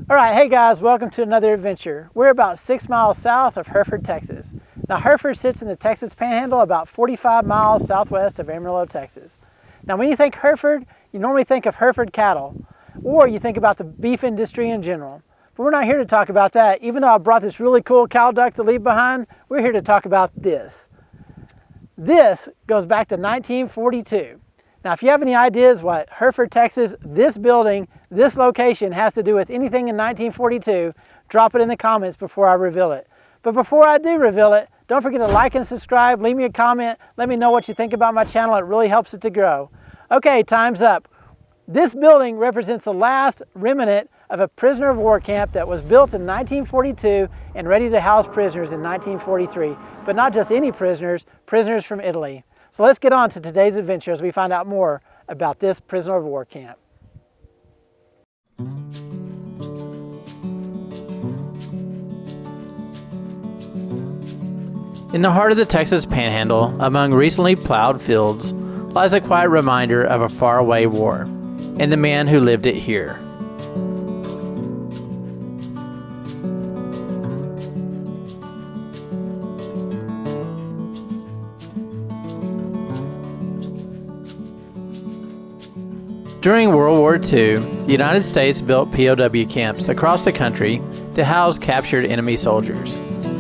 Alright, hey guys, welcome to another adventure. We're about 6 miles south of Hereford, Texas. Now Hereford sits in the Texas Panhandle about 45 miles southwest of Amarillo, Texas. Now when you think Hereford, you normally think of Hereford cattle, or you think about the beef industry in general. But we're not here to talk about that. Even though I brought this really cool cow duck to leave behind, we're here to talk about this. This goes back to 1942. Now, if you have any ideas what Hereford, Texas, this building, this location has to do with anything in 1942, drop it in the comments before I reveal it. But before I do reveal it, don't forget to like and subscribe, leave me a comment, let me know what you think about my channel. It really helps it to grow. Okay, time's up. This building represents the last remnant of a prisoner of war camp that was built in 1942 and ready to house prisoners in 1943. But not just any prisoners, prisoners from Italy. So let's get on to today's adventure as we find out more about this prisoner of war camp. In the heart of the Texas Panhandle, among recently plowed fields, lies a quiet reminder of a faraway war, and the man who lived it here. During World War II, the United States built POW camps across the country to house captured enemy soldiers.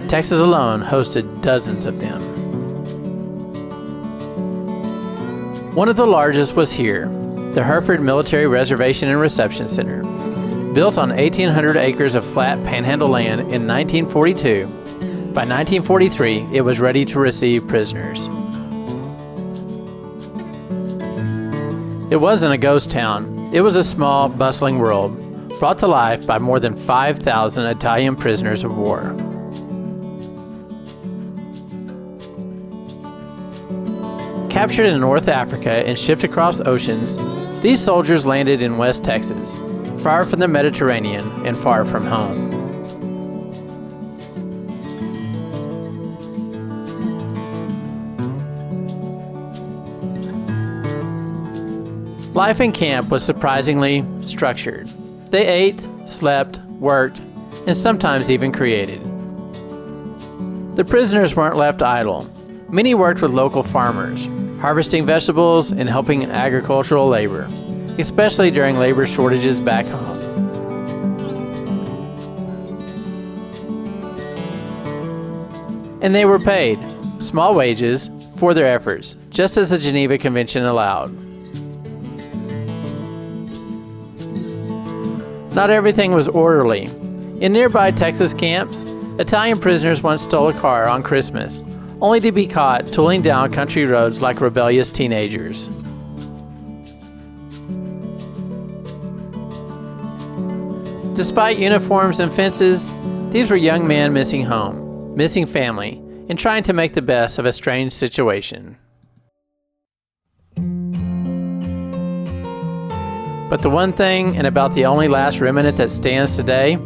Texas alone hosted dozens of them. One of the largest was here, the Hereford Military Reservation and Reception Center. Built on 1,800 acres of flat panhandle land in 1942, by 1943 it was ready to receive prisoners. It wasn't a ghost town. It was a small, bustling world, brought to life by more than 5,000 Italian prisoners of war. Captured in North Africa and shipped across oceans, these soldiers landed in West Texas, far from the Mediterranean and far from home. Life in camp was surprisingly structured. They ate, slept, worked, and sometimes even created. The prisoners weren't left idle. Many worked with local farmers, harvesting vegetables and helping agricultural labor, especially during labor shortages back home. And they were paid small wages for their efforts, just as the Geneva Convention allowed. Not everything was orderly. In nearby Texas camps, Italian prisoners once stole a car on Christmas, only to be caught tooling down country roads like rebellious teenagers. Despite uniforms and fences, these were young men missing home, missing family, and trying to make the best of a strange situation. But the one thing, and about the only last remnant that stands today,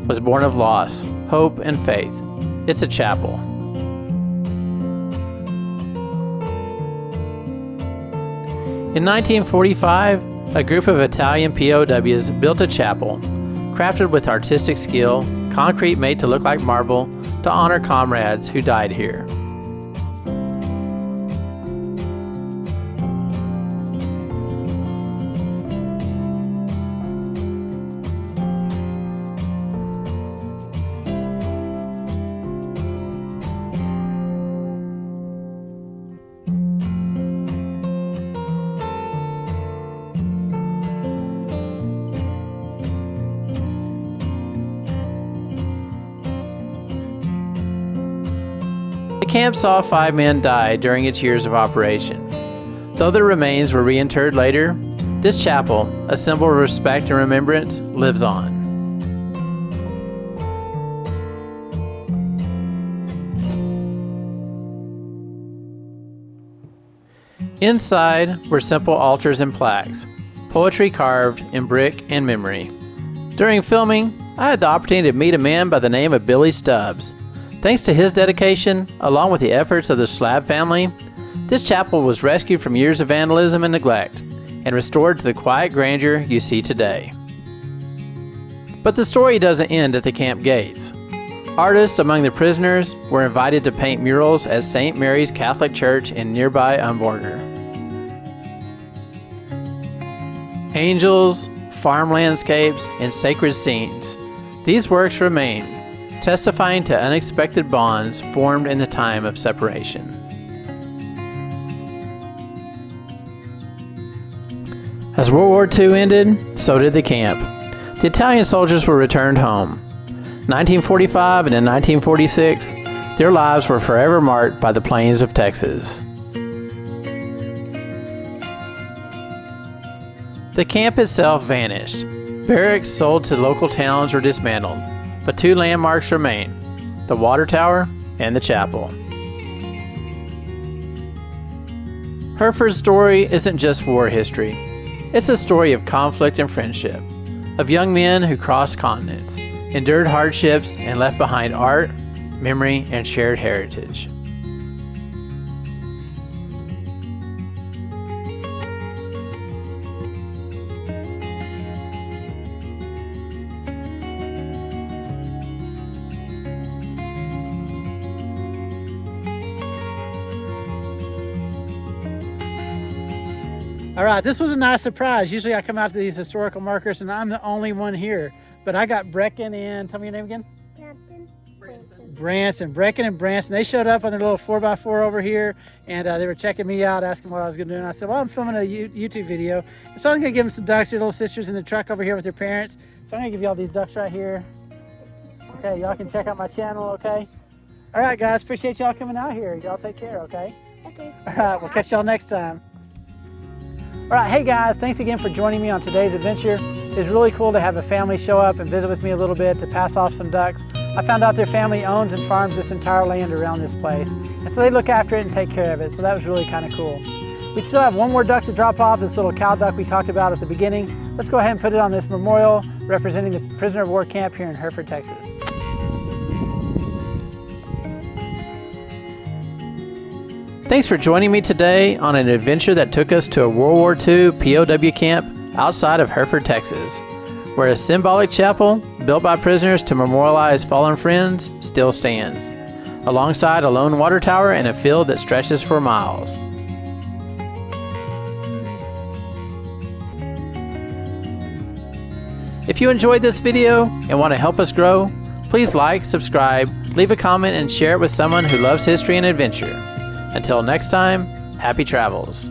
was born of loss, hope, and faith. It's a chapel. In 1945, a group of Italian POWs built a chapel, crafted with artistic skill, concrete made to look like marble, to honor comrades who died here. The camp saw 5 men die during its years of operation. Though their remains were reinterred later, this chapel, a symbol of respect and remembrance, lives on. Inside were simple altars and plaques, poetry carved in brick and memory. During filming, I had the opportunity to meet a man by the name of Billy Stubbs. Thanks to his dedication, along with the efforts of the Slab family, this chapel was rescued from years of vandalism and neglect, and restored to the quiet grandeur you see today. But the story doesn't end at the camp gates. Artists among the prisoners were invited to paint murals at St. Mary's Catholic Church in nearby Umborger. Angels, farm landscapes, and sacred scenes. These works remain, testifying to unexpected bonds formed in the time of separation. As World War II ended, so did the camp. The Italian soldiers were returned home. 1945 and in 1946, their lives were forever marked by the plains of Texas. The camp itself vanished. Barracks sold to local towns were dismantled, but two landmarks remain: the water tower and the chapel. Hereford's story isn't just war history. It's a story of conflict and friendship, of young men who crossed continents, endured hardships, and left behind art, memory, and shared heritage. All right, this was a nice surprise. Usually I come out to these historical markers and I'm the only one here, but I got Brecken and, tell me your name again? Branson. Brecken and Branson. They showed up on their little 4x4 over here, and they were checking me out, asking what I was going to do. And I said, well, I'm filming a YouTube video. And so I'm going to give them some ducks. Your little sister's in the truck over here with their parents. So I'm going to give you all these ducks right here. Okay, y'all can check out my channel, okay? All right, guys, appreciate y'all coming out here. Y'all take care, okay? Okay. All right, we'll catch y'all next time. All right, hey guys, thanks again for joining me on today's adventure. It's really cool to have a family show up and visit with me a little bit to pass off some ducks. I found out their family owns and farms this entire land around this place, and so they look after it and take care of it, so that was really kind of cool. We still have one more duck to drop off, this little cow duck we talked about at the beginning. Let's go ahead and put it on this memorial representing the prisoner of war camp here in Hereford, Texas. Thanks for joining me today on an adventure that took us to a World War II POW camp outside of Hereford, Texas, where a symbolic chapel built by prisoners to memorialize fallen friends still stands, alongside a lone water tower and a field that stretches for miles. If you enjoyed this video and want to help us grow, please like, subscribe, leave a comment, and share it with someone who loves history and adventure. Until next time, happy travels.